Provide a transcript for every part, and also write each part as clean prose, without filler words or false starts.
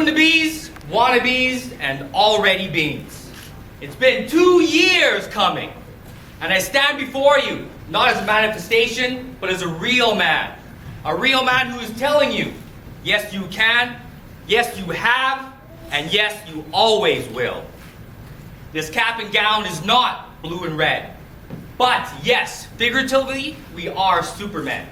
soon-to-be's, wannabes, and already beings. It's been 2 years coming, and I stand before you, not as a manifestation, but as a real man. A real man who is telling you, yes you can, yes you have, and yes you always will. This cap and gown is not blue and red, but yes, figuratively, we are Supermen.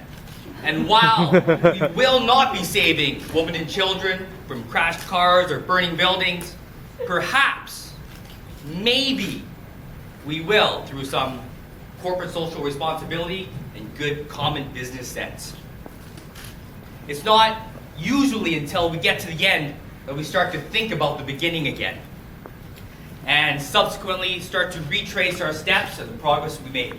And while we will not be saving women and children from crashed cars or burning buildings, perhaps, maybe, we will through some corporate social responsibility and good common business sense. It's not usually until we get to the end that we start to think about the beginning again, and subsequently start to retrace our steps and the progress we made.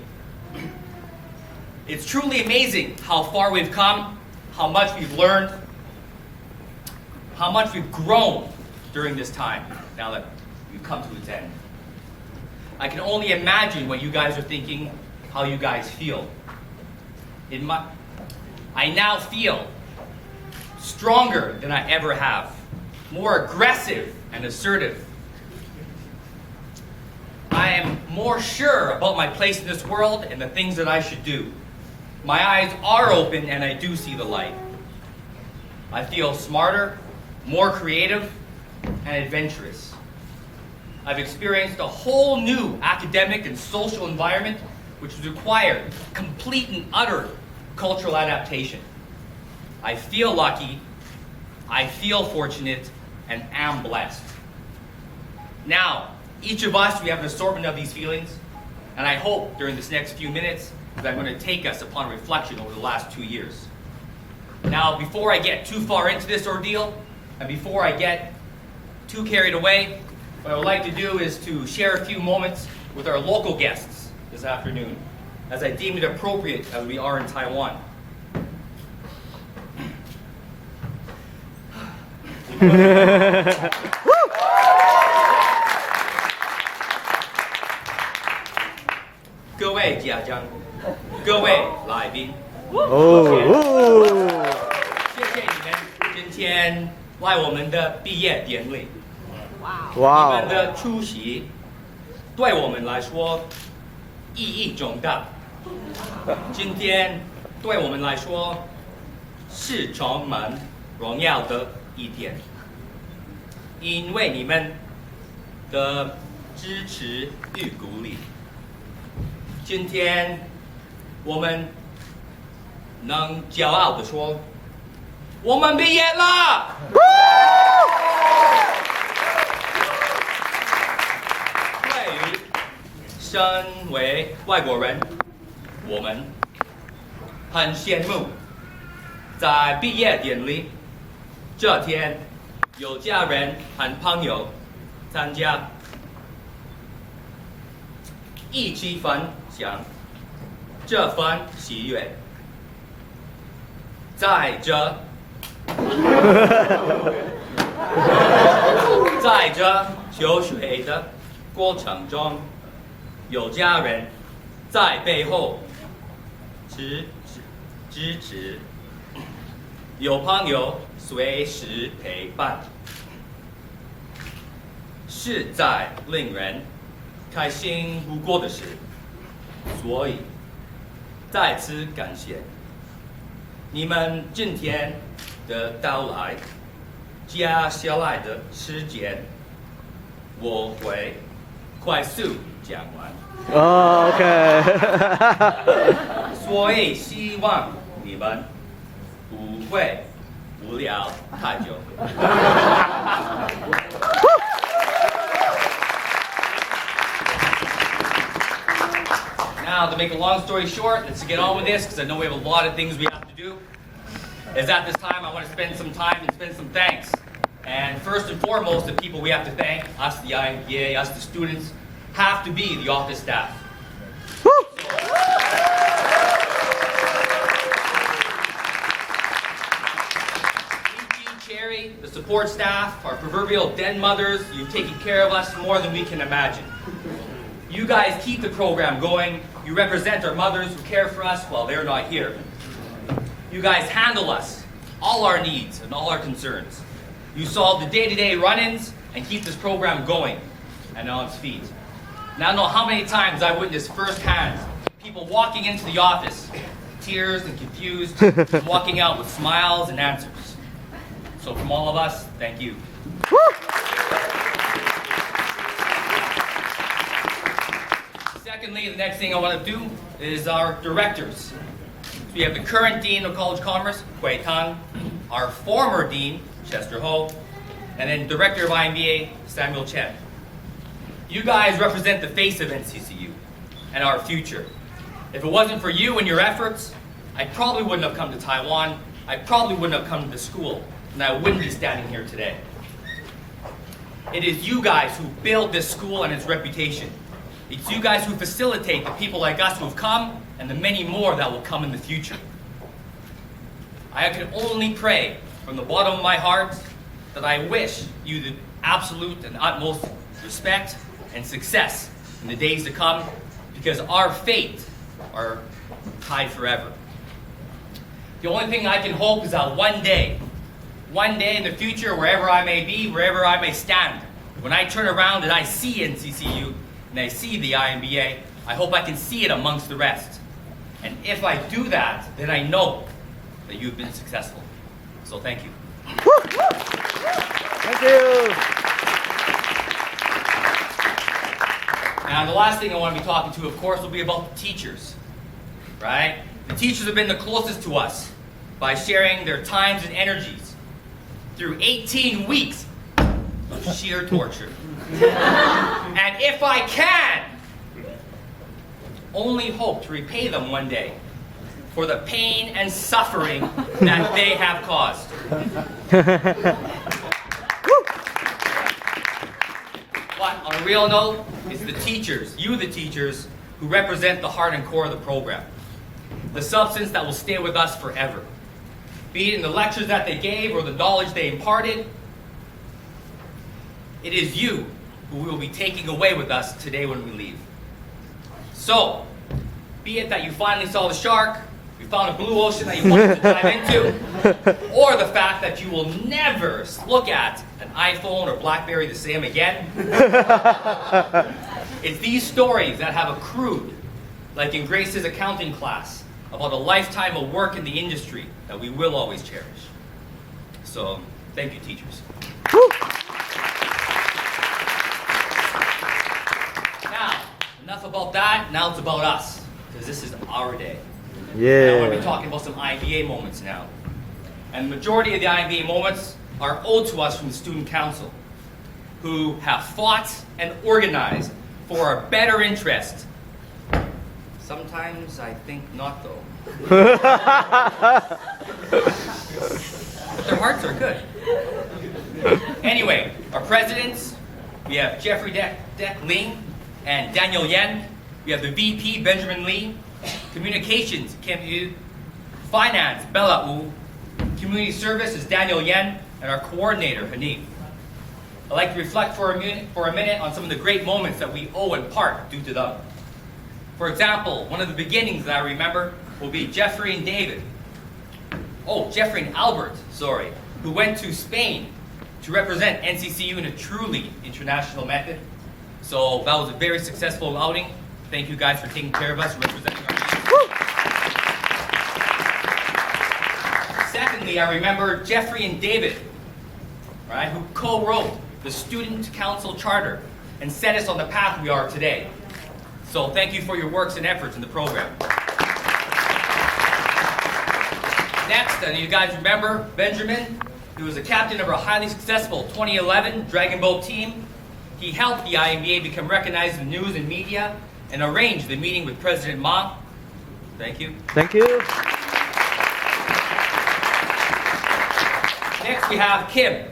It's truly amazing how far we've come, how much we've learned, how much we've grown during this time, now that we've come to its end. I can only imagine what you guys are thinking, how you guys feel. I now feel stronger than I ever have, more aggressive and assertive. I am more sure about my place in this world and the things that I should do. My eyes are open and I do see the light. I feel smarter, more creative, and adventurous. I've experienced a whole new academic and social environment which has required complete and utter cultural adaptation. I feel lucky, I feel fortunate, and am blessed. Now, each of us, we have an assortment of these feelings, and I hope during this next few minutes that I'm going to take us upon reflection over the last 2 years. Now, before I get too far into this ordeal, and before I get too carried away, what I would like to do is to share a few moments with our local guests this afternoon, as I deem it appropriate as we are in Taiwan. 各位家长，各位来宾，谢谢你们今天来我们的毕业典礼。你们的出席对我们来说意义重大。今天对我们来说是充满荣耀的一天，因为你们的支持与鼓励。今天我们能骄傲地说，我们毕业了。对于身为外国人，我们很羡慕在毕业典礼这天有家人和朋友参加，一起分享这份喜悦。在这求学的过程中，有家人在背后支持，有朋友随时陪伴，是再令人开心不过的事。所以再次感谢你们今天的到来。接下来的时间我会快速讲完。OK 所以希望你们不会无聊太久。Now, to make a long story short, let's get on with this, because I know we have a lot of things we have to do. Is at this time, I want to spend some time and spend some thanks. And first and foremost, the people we have to thank, us the IMBA, us the students, have to be the office staff. Cherry, the support staff, our proverbial den mothers, you've taken care of us more than we can imagine. You guys keep the program going. You represent our mothers who care for us while they're not here. You guys handle us, all our needs and all our concerns. You solve the day-to-day run-ins and keep this program going and on its feet. Now I know how many times I witnessed firsthand people walking into the office, tears and confused, and walking out with smiles and answers. So from all of us, thank you. Secondly, the next thing I want to do is our directors. So we have the current Dean of College Commerce, Hui Tang, our former Dean, Chester Ho, and then Director of IMBA, Samuel Chen. You guys represent the face of NCCU and our future. If it wasn't for you and your efforts, I probably wouldn't have come to Taiwan, I probably wouldn't have come to the school, and I wouldn't be standing here today. It is you guys who build this school and its reputation. It's you guys who facilitate the people like us who have come and the many more that will come in the future. I can only pray from the bottom of my heart that I wish you the absolute and utmost respect and success in the days to come, because our fate are tied forever. The only thing I can hope is that one day in the future, wherever I may be, wherever I may stand, when I turn around and I see NCCU and I see the IMBA, I hope I can see it amongst the rest. And if I do that, then I know that you've been successful. So thank you. Thank you. Now the last thing I want to be talking to, of course, will be about the teachers, right? The teachers have been the closest to us by sharing their times and energies through 18 weeks of sheer torture. And if I can, only hope to repay them one day for the pain and suffering that they have caused. But on a real note, it's the teachers, you the teachers, who represent the heart and core of the program. The substance that will stay with us forever. Be it in the lectures that they gave or the knowledge they imparted, it is you who we will be taking away with us today when we leave. So, be it that you finally saw the shark, you found a blue ocean that you wanted to dive into, or the fact that you will never look at an iPhone or BlackBerry the same again. It's these stories that have accrued, like in Grace's accounting class, about a lifetime of work in the industry that we will always cherish. So, thank you, teachers. Now, enough about that. Now it's about us, because this is our day. Yeah. And I want to be talking about some IMBA moments now. And the majority of the IMBA moments are owed to us from the Student Council, who have fought and organized for our better interest. Sometimes I think not, though. But their hearts are good. Anyway, our presidents, we have Jeffrey Deck Lee and Daniel Yen. We have the VP, Benjamin Lee. Communications, Kim Yu. Finance, Bella Wu. Community Service is Daniel Yen. And our coordinator, Hanif. I'd like to reflect for a minute on some of the great moments that we owe in part due to them. For example, one of the beginnings that I remember will be Jeffrey and Albert, who went to Spain to represent NCCU in a truly international method. So that was a very successful outing. Thank you guys for taking care of us and representing our nation. Secondly, I remember Jeffrey and David, right, who co-wrote the Student Council Charter and set us on the path we are today. So thank you for your works and efforts in the program. Next, you guys remember Benjamin, who was a captain of our highly successful 2011 Dragon Boat team. He helped the IMBA become recognized in the news and media and arranged the meeting with President Ma. Thank you. Thank you. Next, we have Kim,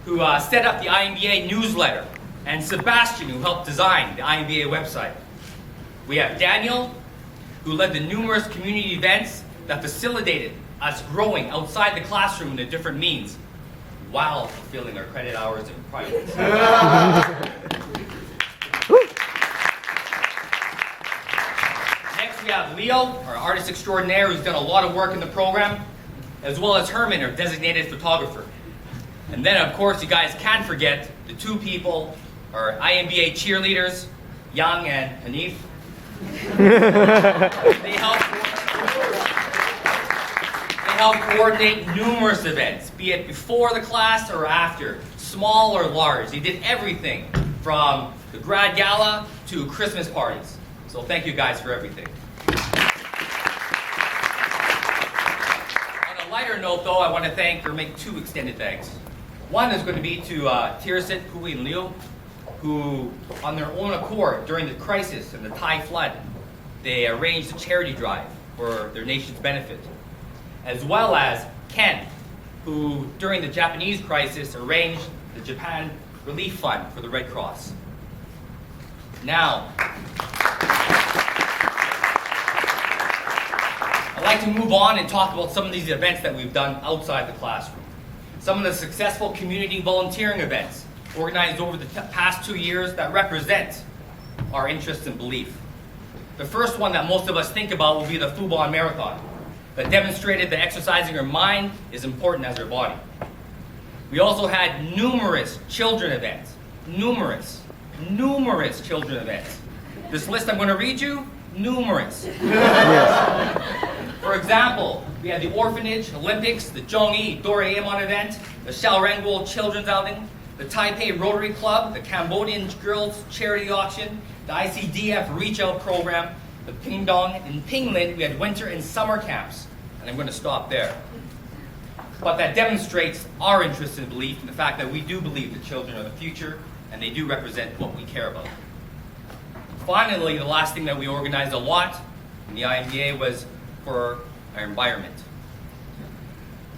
who set up the IMBA newsletter, and Sebastian, who helped design the IMBA website. We have Daniel, who led the numerous community events that facilitated us growing outside the classroom in the different means while fulfilling our credit hours and priorities. Next, we have Leo, our artist extraordinaire, who's done a lot of work in the program, as well as Herman, our designated photographer. And then, of course, you guys can't forget the two people, our IMBA cheerleaders, Young and Hanif. They help coordinate numerous events, be it before the class or after, small or large. They did everything from the grad gala to Christmas parties. So thank you guys for everything. On a lighter note, though, I want to thank or make two extended thanks. One is going to be to Tirasit, Hui, and Liu, who, on their own accord, during the crisis and the Thai flood, they arranged a charity drive for their nation's benefit. As well as Ken, who, during the Japanese crisis, arranged the Japan Relief Fund for the Red Cross. Now, I'd like to move on and talk about some of these events that we've done outside the classroom. Some of the successful community volunteering events organized over the past 2 years that represent our interest and belief. The first one that most of us think about will be the Fubon Marathon, that demonstrated that exercising our mind is important as our body. We also had numerous children events. Numerous children events. This list I'm going to read you, numerous. Yes. For example, we had the Orphanage Olympics, the Zhongyi Doraemon event, the Xiaorengguo Children's Outing, the Taipei Rotary Club, the Cambodian Girls Charity Auction, the ICDF Reach Out Program, the Pingdong. In Pinglin, we had winter and summer camps. And I'm going to stop there. But that demonstrates our interest and belief in the fact that we do believe that children are the future and they do represent what we care about. Finally, the last thing that we organized a lot in the IMBA was for our environment.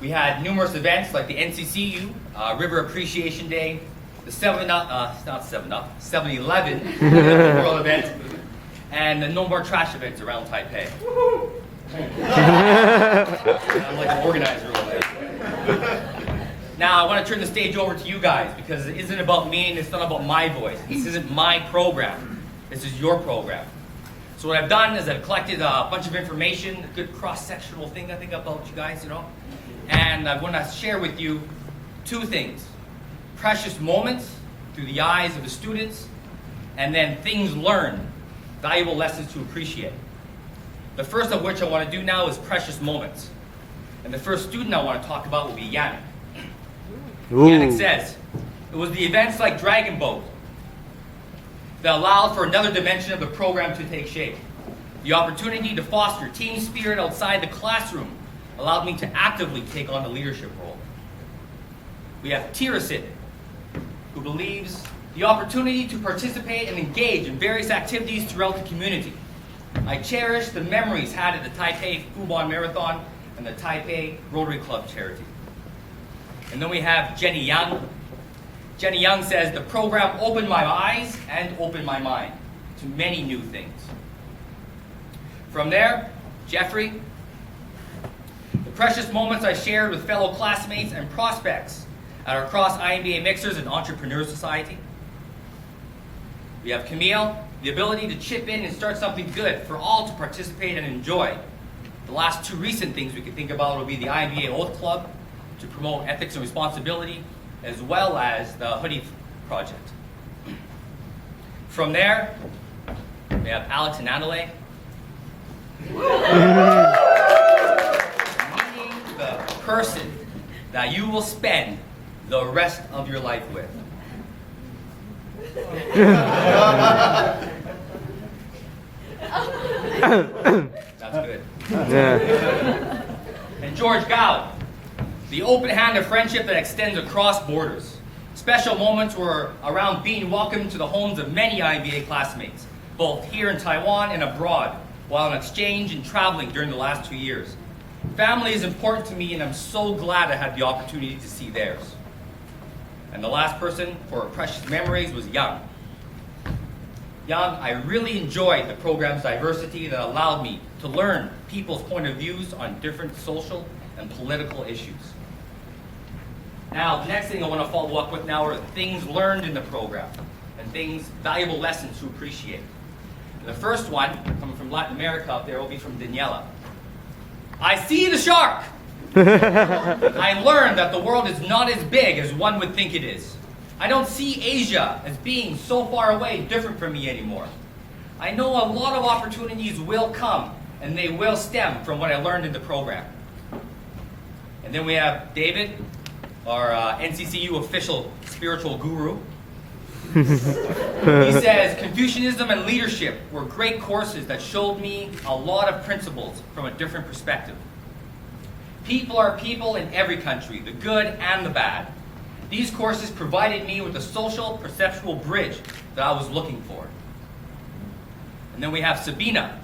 We had numerous events like the NCCU River Appreciation Day, the 7-Eleven World event, and the No More Trash events around Taipei. I'm like an organizer over there. Now, I want to turn the stage over to you guys because it isn't about me and it's not about my voice. This isn't my program. This is your program. So what I've done is I've collected a bunch of information, a good cross-sectional thing, I think, about you guys, And I want to share with you two things. Precious moments through the eyes of the students, and then things learned, valuable lessons to appreciate. The first of which I want to do now is precious moments. And the first student I want to talk about will be Yannick. Yannick says, it was the events like Dragon Boat that allowed for another dimension of the program to take shape. The opportunity to foster team spirit outside the classroom allowed me to actively take on the leadership role. We have Tirasit, who believes the opportunity to participate and engage in various activities throughout the community. I cherish the memories had at the Taipei Fubon Marathon and the Taipei Rotary Club charity. And then we have Jenny Young. Jenny Young says, the program opened my eyes and opened my mind to many new things. From there, Jeffrey. The precious moments I shared with fellow classmates and prospects at our Cross IMBA Mixers and Entrepreneur Society. We have Camille, the ability to chip in and start something good for all to participate and enjoy. The last two recent things we could think about will be the IMBA Oath Club to promote ethics and responsibility, as well as the Hoodie Project. From there, we have Alex and Adelaide. Meeting the person that you will spend the rest of your life with. That's good. Yeah. And George Gao, the open hand of friendship that extends across borders. Special moments were around being welcomed to the homes of many IMBA classmates, both here in Taiwan and abroad, while on exchange and traveling during the last 2 years. Family is important to me, and I'm so glad I had the opportunity to see theirs. And the last person for precious memories was Young. Young, I really enjoyed the program's diversity that allowed me to learn people's point of views on different social and political issues. Now, the next thing I want to follow up with now are things learned in the program and valuable lessons to appreciate. And the first one, coming from Latin America up there, will be from Daniela. I see the shark. I learned that the world is not as big as one would think it is. I don't see Asia as being so far away, different from me anymore. I know a lot of opportunities will come, and they will stem from what I learned in the program. And then we have David, our NCCU official spiritual guru. He says, Confucianism and leadership were great courses that showed me a lot of principles from a different perspective. People are people in every country, the good and the bad. These courses provided me with a social, perceptual bridge that I was looking for. And then we have Sabina.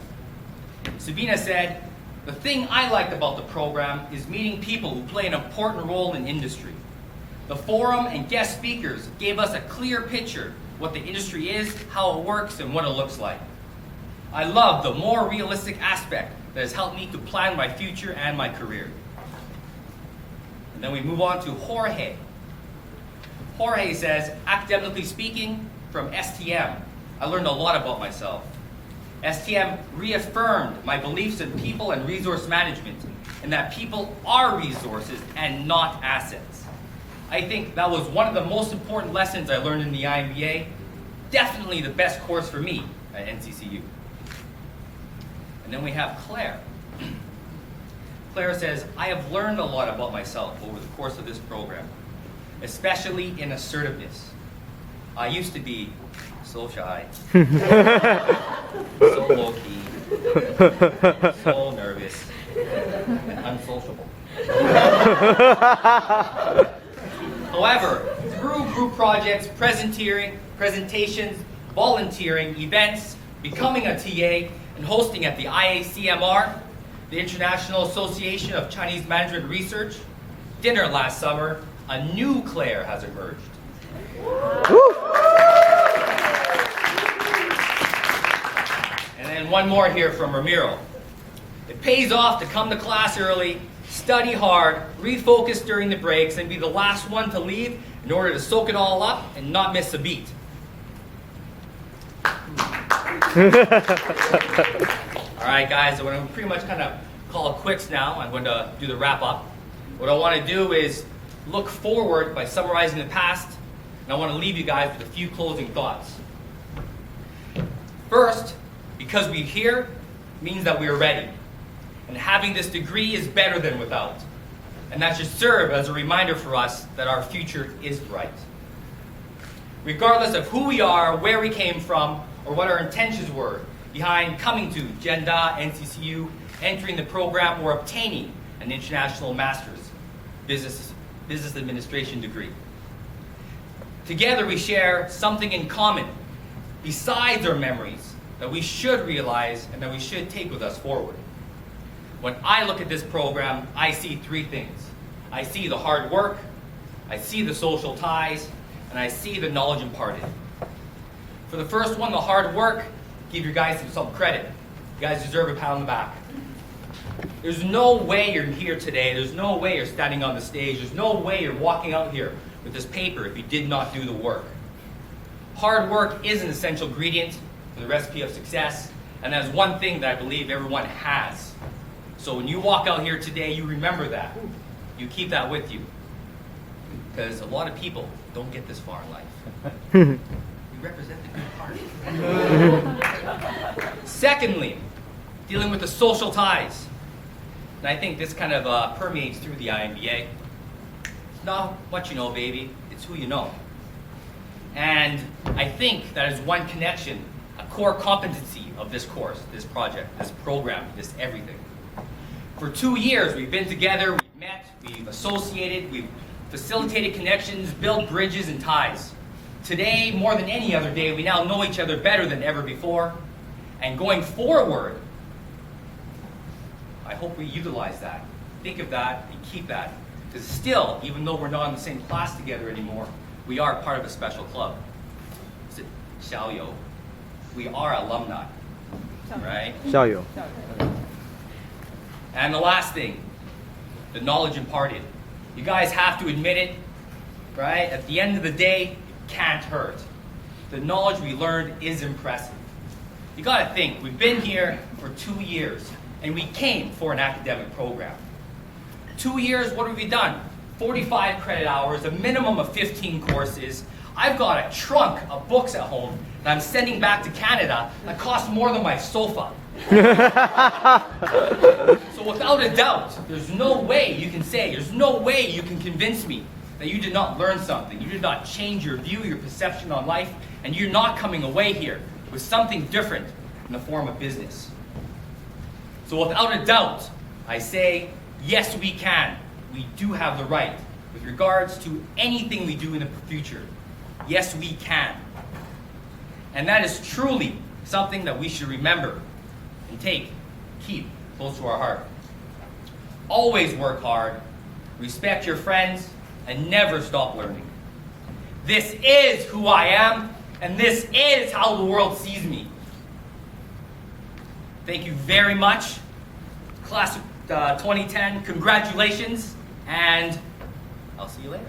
Sabina said, the thing I liked about the program is meeting people who play an important role in industry. The forum and guest speakers gave us a clear picture what the industry is, how it works, and what it looks like. I love the more realistic aspect that has helped me to plan my future and my career. And then we move on to Jorge. Jorge says, academically speaking, from STM, I learned a lot about myself. STM reaffirmed my beliefs in people and resource management, and that people are resources and not assets. I think that was one of the most important lessons I learned in the IMBA. Definitely the best course for me at NCCU. And then we have Claire. Claire says, I have learned a lot about myself over the course of this program, especially in assertiveness. I used to be so shy, so low-key, so nervous, and unsociable. However, through group projects, presentations, volunteering, events, becoming a TA, and hosting at the IACMR, the International Association of Chinese Management Research, dinner last summer, a new Claire has emerged. And then one more here from Ramiro. It pays off to come to class early, study hard, refocus during the breaks, and be the last one to leave in order to soak it all up and not miss a beat. All right, guys, so we're going to pretty much kind of call it quits now. I'm going to do the wrap up. What I want to do is look forward by summarizing the past, and I want to leave you guys with a few closing thoughts. First, because we're here means that we are ready. And having this degree is better than without. And that should serve as a reminder for us that our future is bright. Regardless of who we are, where we came from, or what our intentions were behind coming to Genda, NCCU, entering the program, or obtaining an international master's business administration degree. Together we share something in common besides our memories that we should realize and that we should take with us forward. When I look at this program, I see three things. I see the hard work, I see the social ties, and I see the knowledge imparted. For the first one, the hard work, give your guys some credit. You guys deserve a pat on the back. There's no way you're here today. There's no way you're standing on the stage. There's no way you're walking out here with this paper if you did not do the work. Hard work is an essential ingredient for the recipe of success, and that's one thing that I believe everyone has. So when you walk out here today, you remember that. You keep that with you. Because a lot of people don't get this far in life. We represent the good part. Secondly, dealing with the social ties. And I think this kind of permeates through the IMBA. It's not what you know, baby. It's who you know. And I think that is one connection, a core competency of this course, this project, this program, this everything. For 2 years, we've been together, we've met, we've associated, we've facilitated connections, built bridges and ties. Today, more than any other day, we now know each other better than ever before. And going forward, I hope we utilize that, think of that, and keep that. Because still, even though we're not in the same class together anymore, we are part of a special club. Is it Xiaoyo? We are alumni, right? Xiaoyo. And the last thing, the knowledge imparted. You guys have to admit it, right? At the end of the day, it can't hurt. The knowledge we learned is impressive. You gotta think, we've been here for 2 years, and we came for an academic program. 2 years, what have we done? 45 credit hours, a minimum of 15 courses. I've got a trunk of books at home that I'm sending back to Canada that costs more than my sofa. So without a doubt, there's no way you can say, there's no way you can convince me that you did not learn something, you did not change your view, your perception on life, and you're not coming away here with something different in the form of business. So without a doubt, I say, yes, we can. We do have the right with regards to anything we do in the future. Yes, we can. And that is truly something that we should remember and keep close to our heart. Always work hard, respect your friends, and never stop learning. This is who I am, and this is how the world sees me. Thank you very much. Class of 2010, congratulations, and I'll see you later.